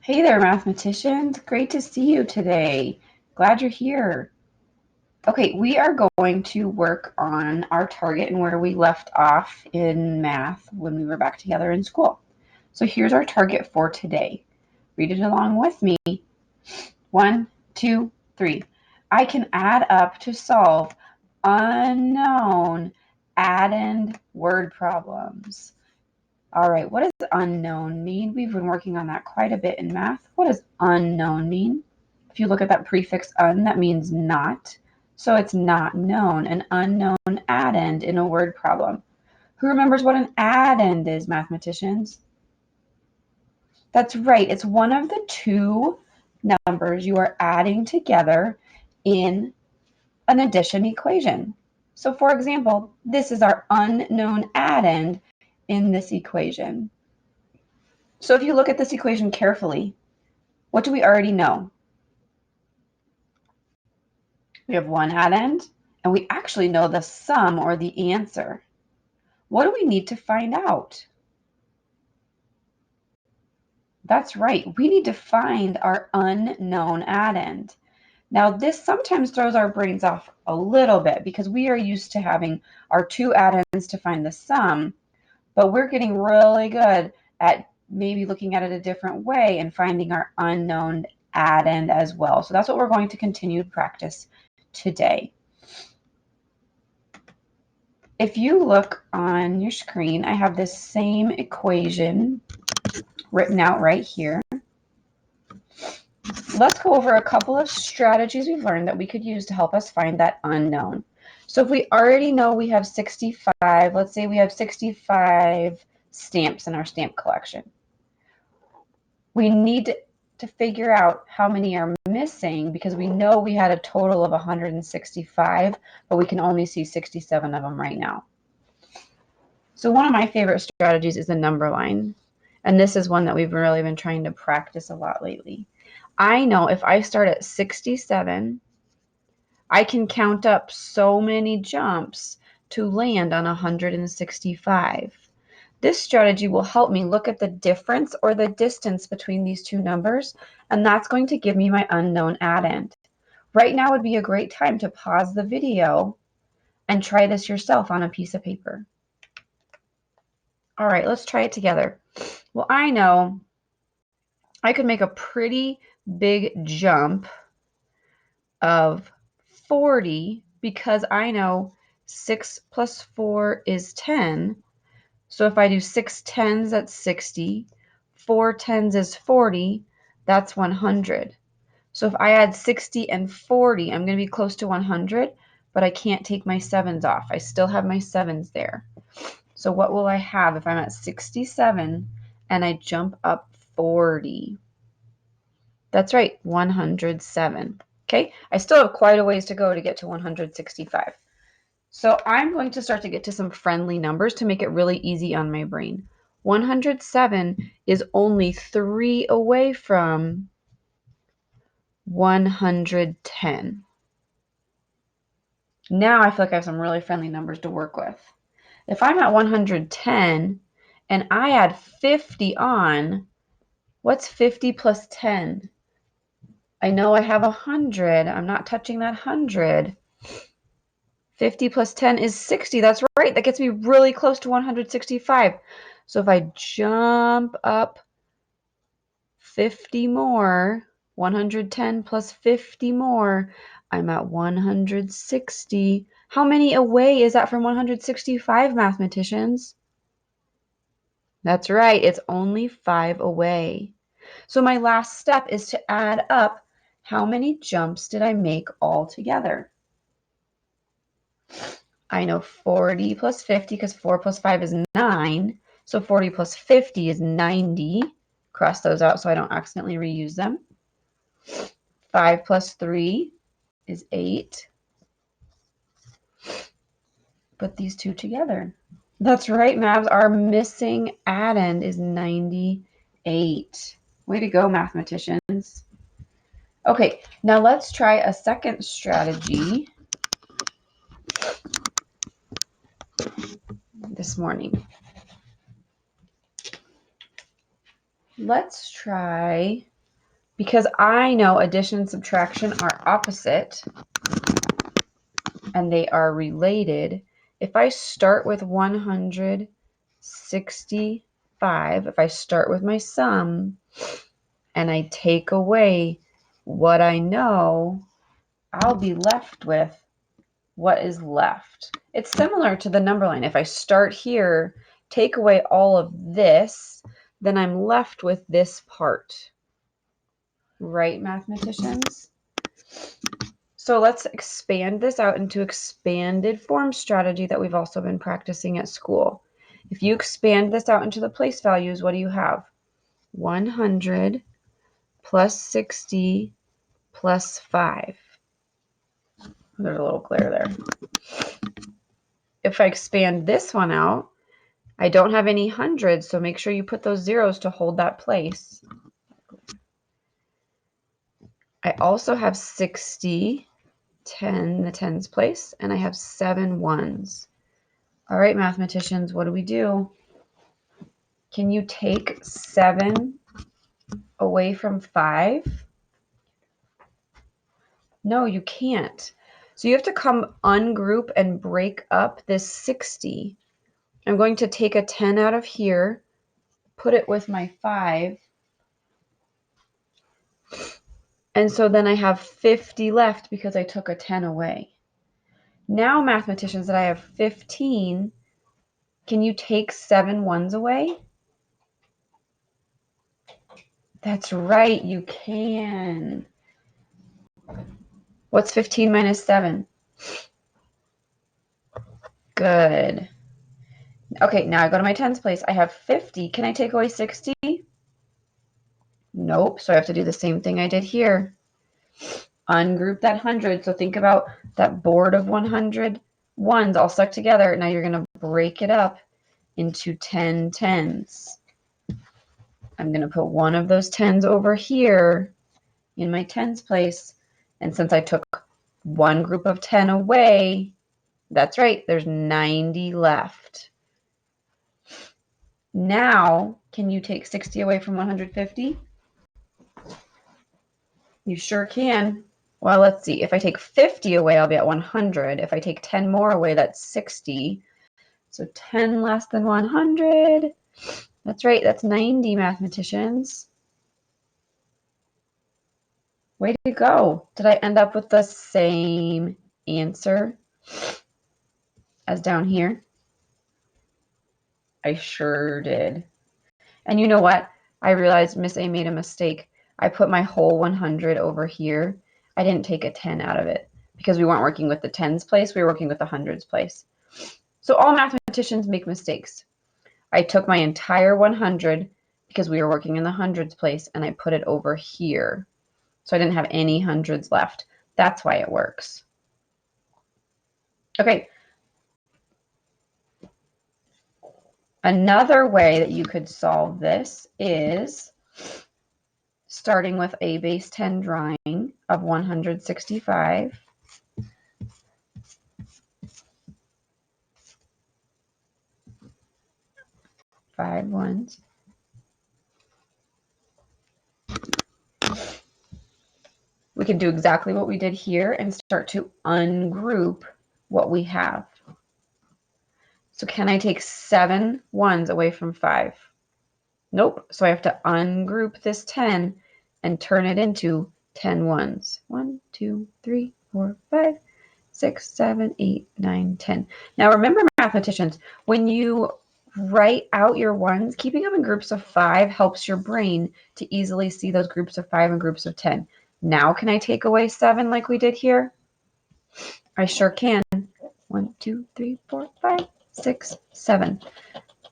Hey there, mathematicians. Great to see you today. Glad you're here. Okay, we are going to work on our target and where we left off in math when we were back together in school. So here's our target for today. Read it along with me. 1, 2, 3. I can add up to solve unknown addend word problems. All right, what does unknown mean? We've been working on that quite a bit in math. What does unknown mean? If you look at that prefix un, that means not. So it's not known, an unknown addend in a word problem. Who remembers what an addend is, mathematicians? That's right, it's one of the two numbers you are adding together in an addition equation. So for example, this is our unknown addend in this equation. So if you look at this equation carefully, what do we already know? We have one addend, and we actually know the sum or the answer. What do we need to find out? That's right, we need to find our unknown addend. Now this sometimes throws our brains off a little bit because we are used to having our two addends to find the sum, but we're getting really good at maybe looking at it a different way and finding our unknown addend as well. So that's what we're going to continue to practice today. If you look on your screen, I have this same equation written out right here. Let's go over a couple of strategies we've learned that we could use to help us find that unknown. So if we already know we have 65, let's say we have 65 stamps in our stamp collection. We need to figure out how many are missing because we know we had a total of 165, but we can only see 67 of them right now. So one of my favorite strategies is the number line. And this is one that we've really been trying to practice a lot lately. I know if I start at 67, I can count up so many jumps to land on 165. This strategy will help me look at the difference or the distance between these two numbers, and that's going to give me my unknown addend. Right now would be a great time to pause the video and try this yourself on a piece of paper. All right, let's try it together. Well, I know I could make a pretty big jump of 40 because I know 6 plus 4 is 10. So if I do 6 tens, that's 60. 4 tens is 40. That's 100. So if I add 60 and 40, I'm going to be close to 100, but I can't take my 7s off. I still have my 7s there. So what will I have if I'm at 67 and I jump up 40? That's right, 107. Okay, I still have quite a ways to go to get to 165. So I'm going to start to get to some friendly numbers to make it really easy on my brain. 107 is only 3 away from 110. Now I feel like I have some really friendly numbers to work with. If I'm at 110 and I add 50 on, what's 50 plus 10? I know I have 100. I'm not touching that 100. 50 plus 10 is 60. That's right. That gets me really close to 165. So if I jump up 50 more, 110 plus 50 more, I'm at 160. How many away is that from 165, mathematicians? That's right. It's only 5 away. So my last step is to add up how many jumps did I make all together. I know 40 plus 50 because 4 plus 5 is 9. So 40 plus 50 is 90. Cross those out so I don't accidentally reuse them. 5 plus 3 is 8. Put these two together. That's right, Mavs. Our missing addend is 98. Way to go, mathematicians. Okay, now let's try a second strategy this morning. Let's try because I know addition and subtraction are opposite and they are related, if I start with 165, if I start with my sum and I take away what I know, I'll be left with what is left. It's similar to the number line. If I start here, take away all of this, then I'm left with this part. Right, mathematicians? So let's expand this out into expanded form strategy that we've also been practicing at school. If you expand this out into the place values, what do you have? 100 plus 60 plus 5. There's a little glare there. If I expand this one out, I don't have any hundreds, so make sure you put those zeros to hold that place. I also have 60, 10, the tens place, and I have 7 ones. All right, mathematicians, what do we do? Can you take 7 away from 5? No, you can't. So you have to come ungroup and break up this 60. I'm going to take a 10 out of here, put it with my 5. And so then I have 50 left because I took a 10 away. Now, mathematicians, that I have 15, can you take 7 ones away? That's right, you can. What's 15 minus 7? Good. Okay, now I go to my tens place. I have 50. Can I take away 60? Nope, so I have to do the same thing I did here. Ungroup that 100. So think about that board of 100 ones all stuck together. Now you're going to break it up into 10 tens. I'm going to put one of those 10s over here in my tens place. And since I took one group of 10 away, that's right, there's 90 left. Now, can you take 60 away from 150? You sure can. Well, let's see. If I take 50 away, I'll be at 100. If I take 10 more away, that's 60. So 10 less than 100. That's right. That's 90, mathematicians. Way to go. Did I end up with the same answer as down here? I sure did. And you know what? I realized Miss A made a mistake. I put my whole 100 over here. I didn't take a 10 out of it because we weren't working with the tens place. We were working with the hundreds place. So all mathematicians make mistakes. I took my entire 100 because we were working in the hundreds place and I put it over here. So I didn't have any hundreds left. That's why it works. Okay. Another way that you could solve this is starting with a base 10 drawing of 165. 5 ones. We can do exactly what we did here and start to ungroup what we have. So can I take 7 ones away from 5? Nope. So I have to ungroup this 10 and turn it into 10 ones. 1, 2, 3, 4, 5, 6, 7, 8, 9, 10. Now remember, mathematicians, when you write out your ones, keeping them in groups of 5 helps your brain to easily see those groups of 5 and groups of 10. Now can I take away 7 like we did here? I sure can. 1, 2, 3, 4, 5, 6, 7.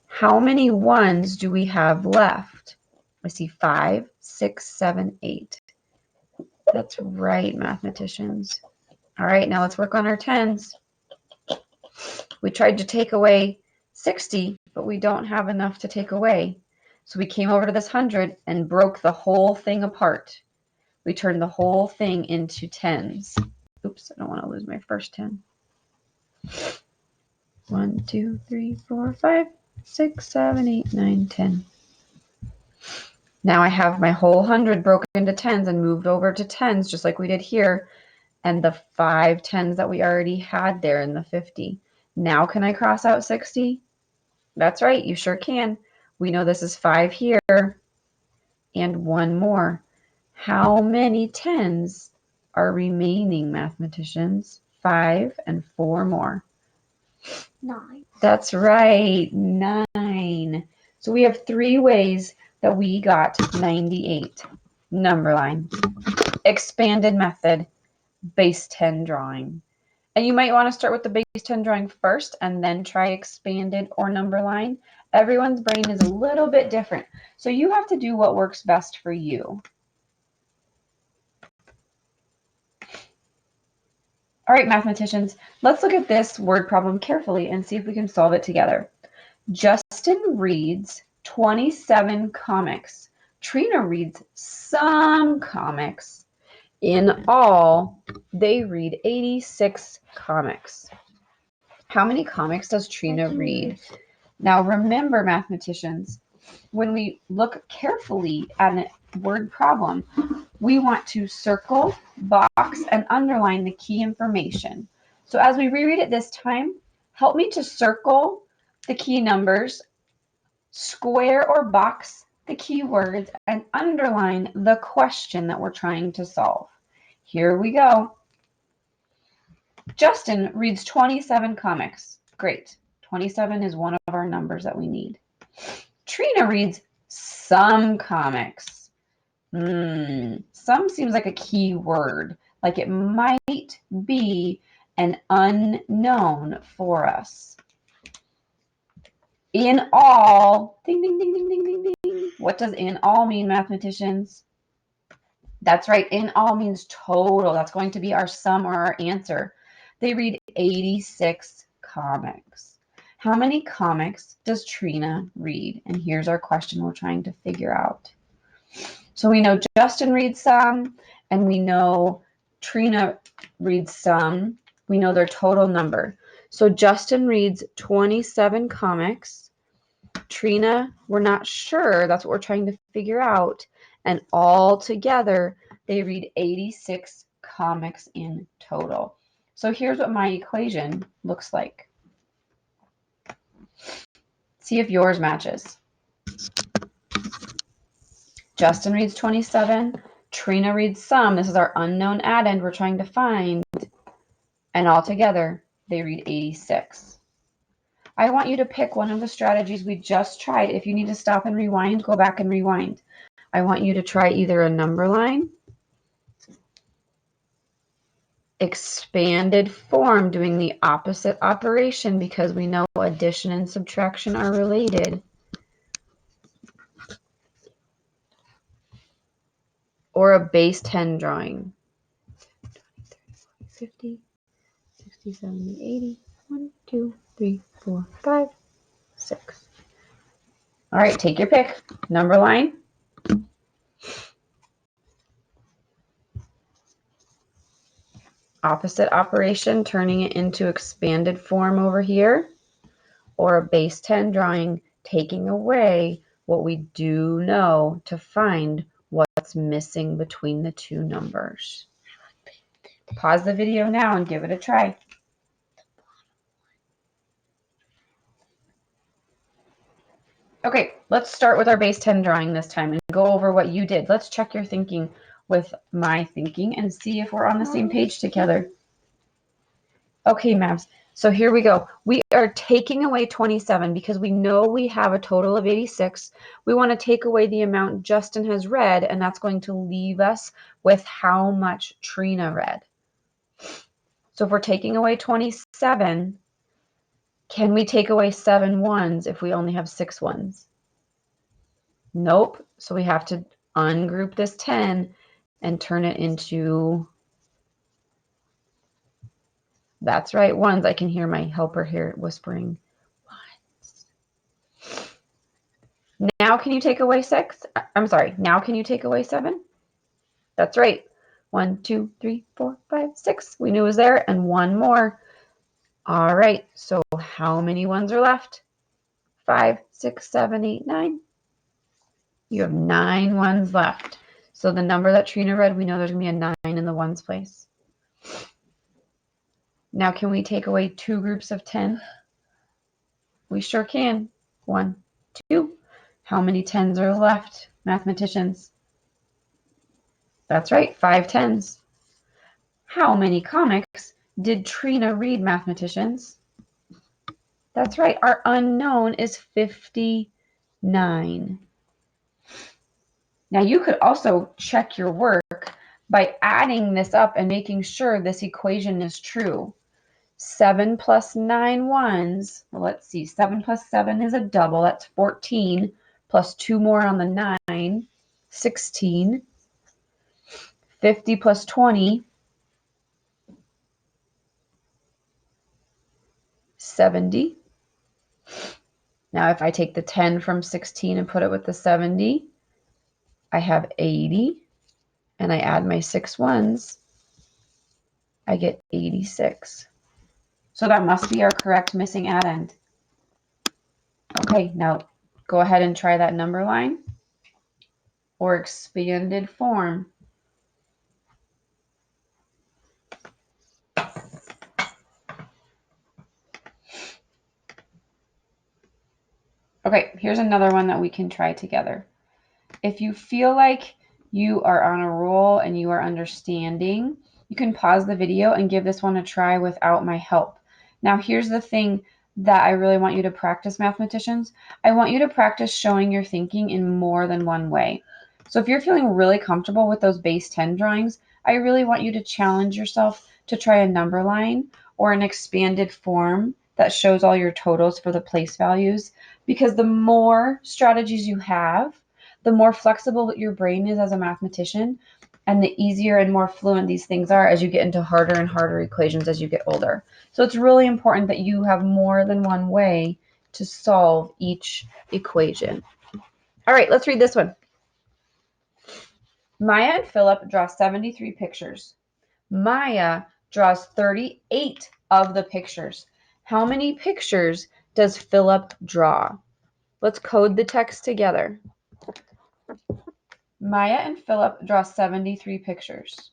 How many ones do we have left? I see 5, 6, 7, 8. That's right, mathematicians. All right, now let's work on our tens. We tried to take away 60, but we don't have enough to take away. So we came over to this 100 and broke the whole thing apart. We turned the whole thing into tens. Oops, I don't want to lose my first 10. 1, 2, 3, 4, 5, 6, 7, 8, 9, 10. Now I have my whole 100 broken into tens and moved over to tens, just like we did here, and the 5 tens that we already had there in the 50. Now can I cross out 60? That's right, you sure can. We know this is 5 here and 1 more. How many tens are remaining, mathematicians? 5 and 4 more. 9. That's right, 9. So we have 3 ways that we got 98. Number line, expanded method, base 10 drawing. And you might want to start with the base 10 drawing first and then try expanded or number line. Everyone's brain is a little bit different. So you have to do what works best for you. All right, mathematicians, let's look at this word problem carefully and see if we can solve it together. Justin reads 27 comics. Trina reads some comics. In all, they read 86 comics. How many comics does Trina read? Now remember, mathematicians, when we look carefully at a word problem, we want to circle, box, and underline the key information. So as we reread it this time, help me to circle the key numbers, square or box the key words, and underline the question that we're trying to solve. Here we go. Justin reads 27 comics. Great. 27 is one of our numbers that we need. Trina reads some comics. Some seems like a key word, like it might be an unknown for us. In all, ding, ding, ding, ding, ding, ding, ding. What does in all mean, mathematicians? That's right. In all means total. That's going to be our sum or our answer. They read 86 comics. How many comics does Trina read? And here's our question we're trying to figure out. So we know Justin reads some, and we know Trina reads some. We know their total number. So Justin reads 27 comics. Trina, we're not sure. That's what we're trying to figure out. And all together, they read 86 comics in total. So here's what my equation looks like. See if yours matches. Justin reads 27. Trina reads some. This is our unknown addend we're trying to find. And all together, they read 86. I want you to pick one of the strategies we just tried. If you need to stop and rewind, go back and rewind. I want you to try either a number line, expanded form, doing the opposite operation because we know addition and subtraction are related, or a base 10 drawing. 50, 60, 70, 80, 1, 2, 3, 4, 5, 6. All right, take your pick. Number line. Opposite operation, turning it into expanded form over here, or a base 10 drawing, taking away what we do know to find what's missing between the two numbers. Pause the video now and give it a try. Okay, let's start with our base 10 drawing this time and go over what you did. Let's check your thinking with my thinking and see if we're on the same page together. Okay, Mavs. So here we go. We are taking away 27 because we know we have a total of 86. We want to take away the amount Justin has read, and that's going to leave us with how much Trina read. So if we're taking away 27, can we take away 7 ones if we only have 6 ones? Nope. So we have to ungroup this 10 and turn it into, that's right, ones. I can hear my helper here whispering. Ones. Now can you take away 6? I'm sorry. Now can you take away 7? That's right. 1, 2, 3, 4, 5, 6. We knew it was there. And one more. All right. So how many ones are left? 5, 6, 7, 8, 9. You have 9 ones left. So the number that Trina read, we know there's going to be a 9 in the ones place. Now, can we take away 2 groups of 10? We sure can. 1, 2. How many 10s are left, mathematicians? That's right, 5 10s. How many comics did Trina read, mathematicians? That's right, our unknown is 59. Now you could also check your work by adding this up and making sure this equation is true. 7 plus 9 ones, well, let's see, 7 plus 7 is a double, that's 14, plus 2 more on the 9, 16. 50 plus 20, 70. Now if I take the 10 from 16 and put it with the 70, I have 80, and I add my 6 ones, I get 86. So that must be our correct missing addend. Okay, now go ahead and try that number line or expanded form. Okay, here's another one that we can try together. If you feel like you are on a roll and you are understanding, you can pause the video and give this one a try without my help. Now, here's the thing that I really want you to practice, mathematicians. I want you to practice showing your thinking in more than one way. So if you're feeling really comfortable with those base 10 drawings, I really want you to challenge yourself to try a number line or an expanded form that shows all your totals for the place values, because the more strategies you have, the more flexible your brain is as a mathematician, and the easier and more fluent these things are as you get into harder and harder equations as you get older. So it's really important that you have more than one way to solve each equation. All right, let's read this one. Maya and Philip draw 73 pictures. Maya draws 38 of the pictures. How many pictures does Philip draw? Let's code the text together. Maya and Philip draw 73 pictures.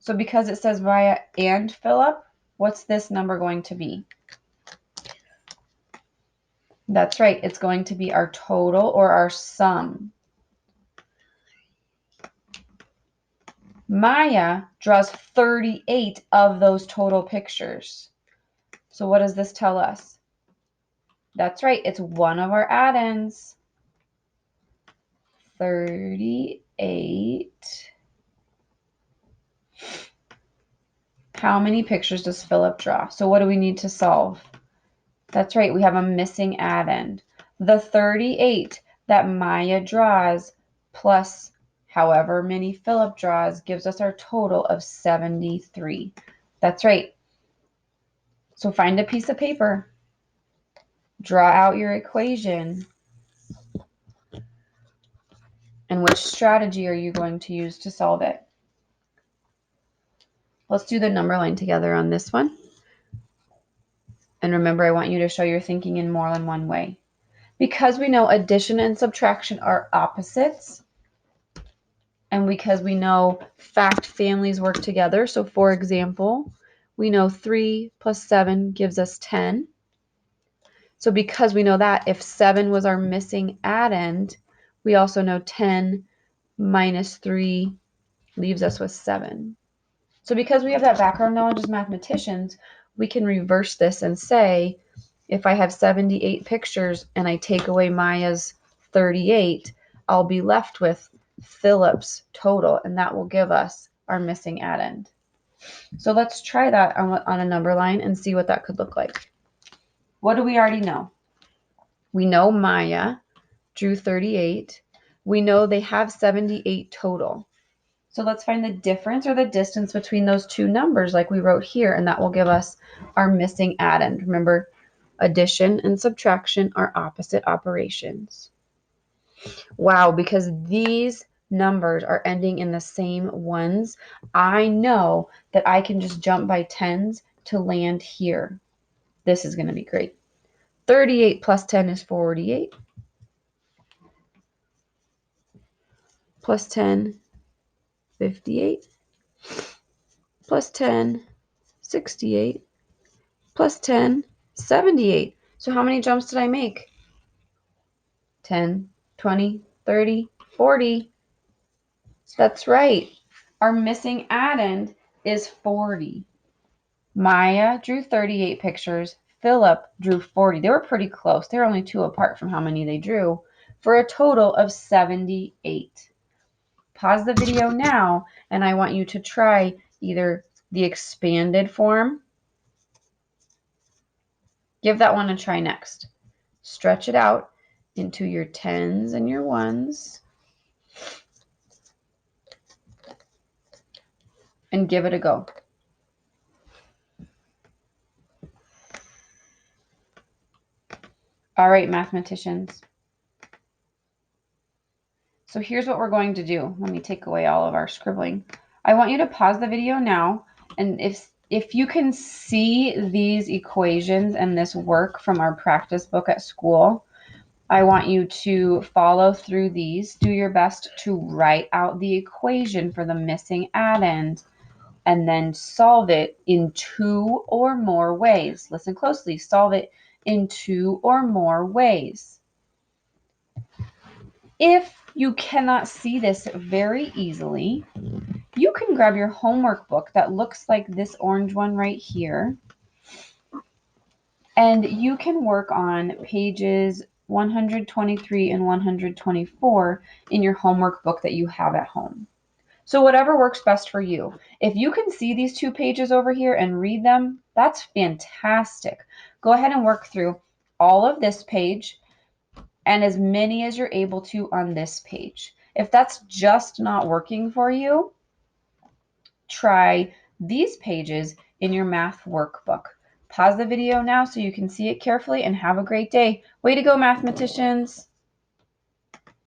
So because it says Maya and Philip, what's this number going to be? That's right, it's going to be our total or our sum. Maya draws 38 of those total pictures. So what does this tell us? That's right, it's one of our addends. 38. How many pictures does Philip draw? So what do we need to solve? That's right, we have a missing addend. The 38 that Maya draws plus however many Philip draws gives us our total of 73. That's right. So find a piece of paper, draw out your equation, and which strategy are you going to use to solve it? Let's do the number line together on this one. And remember, I want you to show your thinking in more than one way. Because we know addition and subtraction are opposites, and because we know fact families work together. So for example, we know 3 plus 7 gives us 10. So because we know that, if 7 was our missing addend, we also know 10 minus 3 leaves us with 7. So because we have that background knowledge as mathematicians, we can reverse this and say, if I have 78 pictures and I take away Maya's 38, I'll be left with Philip's total, and that will give us our missing addend. So let's try that on a number line and see what that could look like. What do we already know? We know Maya drew 38. We know they have 78 total. So let's find the difference or the distance between those two numbers like we wrote here, and that will give us our missing addend. Remember, addition and subtraction are opposite operations. Wow, because these numbers are ending in the same ones, I know that I can just jump by tens to land here. This is going to be great. 38 plus 10 is 48. plus 10, 58, plus 10, 68, plus 10, 78. So how many jumps did I make? 10, 20, 30, 40. That's right. Our missing addend is 40. Maya drew 38 pictures. Philip drew 40. They were pretty close. They were only 2 apart from how many they drew, for a total of 78. Pause the video now, and I want you to try either the expanded form. Give that one a try next. Stretch it out into your 10s and your 1s and give it a go. All right, mathematicians. So here's what we're going to do. Let me take away all of our scribbling. I want you to pause the video now, and if you can see these equations and this work from our practice book at school, I want you to follow through these. Do your best to write out the equation for the missing addend and then solve it in 2 or more ways. Listen closely. Solve it in 2 or more ways. If you cannot see this very easily, you can grab your homework book that looks like this orange one right here, and you can work on pages 123 and 124 in your homework book that you have at home. So whatever works best for you. If you can see these 2 pages over here and read them, that's fantastic. Go ahead and work through all of this page and as many as you're able to on this page. If that's just not working for you, try these pages in your math workbook. Pause the video now so you can see it carefully and have a great day. Way to go, mathematicians!